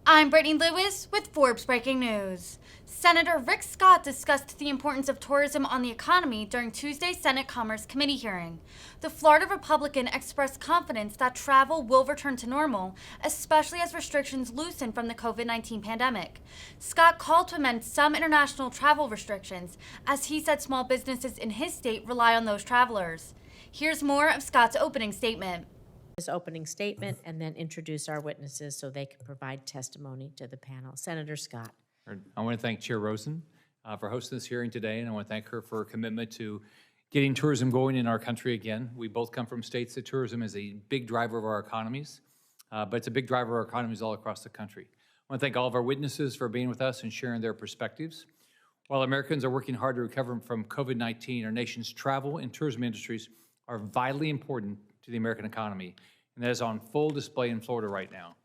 I'm Brittany Lewis with Forbes Breaking News. Senator Rick Scott discussed the importance of tourism on the economy during Tuesday's Senate Commerce Committee hearing. The Florida Republican expressed confidence that travel will return to normal, especially as restrictions loosen from the COVID-19 pandemic. Scott called to amend some international travel restrictions, as he said small businesses in his state rely on those travelers. Here's more of Scott's opening statement. His opening statement and then introduce our witnesses so they can provide testimony to the panel. Senator Scott. I want to thank Chair Rosen for hosting this hearing today, and I want to thank her for her commitment to getting tourism going in our country again. We both come from states that tourism is a big driver of our economies, but it's a big driver of our economies all across the country. I want to thank all of our witnesses for being with us and sharing their perspectives. While Americans are working hard to recover from COVID-19, our nation's travel and tourism industries are vitally important to the American economy, and that is on full display in Florida right now.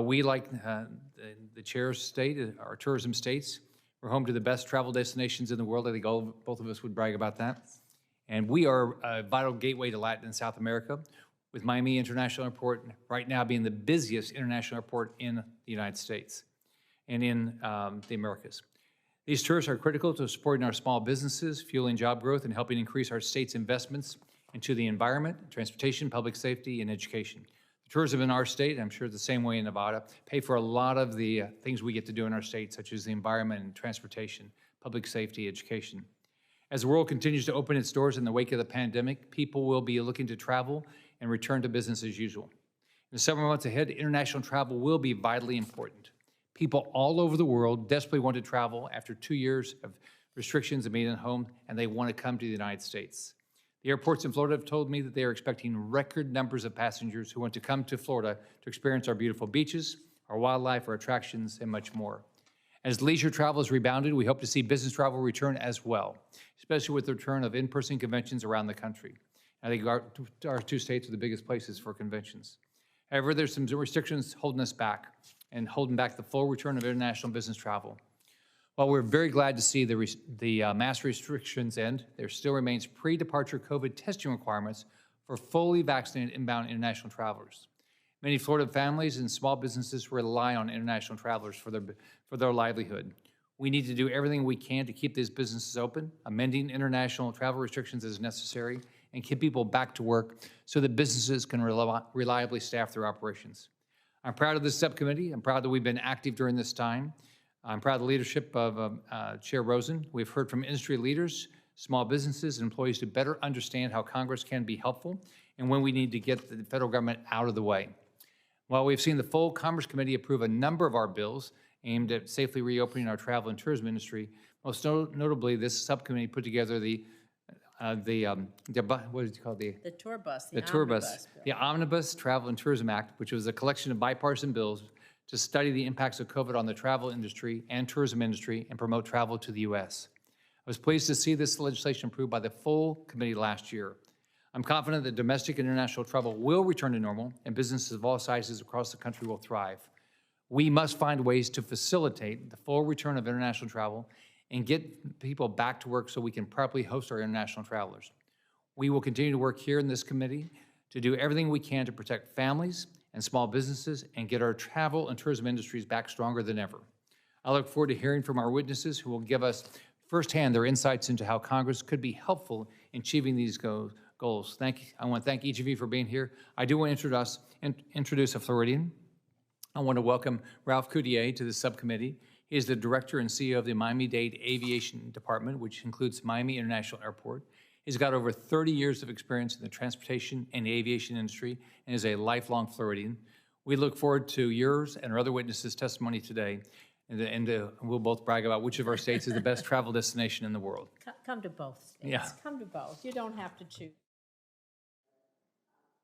We, like the chair's state, our tourism states, we're home to the best travel destinations in the world. I think both of us would brag about that. And we are a vital gateway to Latin and South America, with Miami International Airport right now being the busiest international airport in the United States and in the Americas. These tourists are critical to supporting our small businesses, fueling job growth, and helping increase our state's investments into the environment, transportation, public safety, and education. The tourism in our state, I'm sure the same way in Nevada, pay for a lot of the things we get to do in our state, such as the environment and transportation, public safety, education. As the world continues to open its doors in the wake of the pandemic, people will be looking to travel and return to business as usual. In the summer months ahead, international travel will be vitally important. People all over the world desperately want to travel after 2 years of restrictions and being at home, and they want to come to the United States. The airports in Florida have told me that they are expecting record numbers of passengers who want to come to Florida to experience our beautiful beaches, our wildlife, our attractions, and much more. As leisure travel has rebounded, we hope to see business travel return as well, especially with the return of in-person conventions around the country. I think our two states are the biggest places for conventions. However, there's some restrictions holding us back and holding back the full return of international business travel. While we're very glad to see the mask restrictions end, there still remains pre-departure COVID testing requirements for fully vaccinated inbound international travelers. Many Florida families and small businesses rely on international travelers for their livelihood. We need to do everything we can to keep these businesses open, amending international travel restrictions as necessary, and keep people back to work so that businesses can reliably staff their operations. I'm proud of this subcommittee. I'm proud that we've been active during this time. I'm proud of the leadership of Chair Rosen. We've heard from industry leaders, small businesses, and employees to better understand how Congress can be helpful and when we need to get the federal government out of the way. While we've seen the full Commerce Committee approve a number of our bills aimed at safely reopening our travel and tourism industry, most notably this subcommittee put together the what is it called? The tour bus. The tour bus. The Omnibus Travel and Tourism Act, which was a collection of bipartisan bills to study the impacts of COVID on the travel industry and tourism industry and promote travel to the U.S. I was pleased to see this legislation approved by the full committee last year. I'm confident that domestic and international travel will return to normal and businesses of all sizes across the country will thrive. We must find ways to facilitate the full return of international travel and get people back to work so we can properly host our international travelers. We will continue to work here in this committee to do everything we can to protect families and small businesses and get our travel and tourism industries back stronger than ever. I look forward to hearing from our witnesses who will give us firsthand their insights into how Congress could be helpful in achieving these goals. I want to thank each of you for being here. I do want to introduce a Floridian. I want to welcome Ralph Coutier to the subcommittee. He is the director and CEO of the Miami-Dade Aviation Department, which includes Miami International Airport. He's got over 30 years of experience in the transportation and the aviation industry and is a lifelong Floridian. We look forward to yours and our other witnesses' testimony today, and we'll both brag about which of our states is the best travel destination in the world. Come to both states. Yeah. Come to both. You don't have to choose.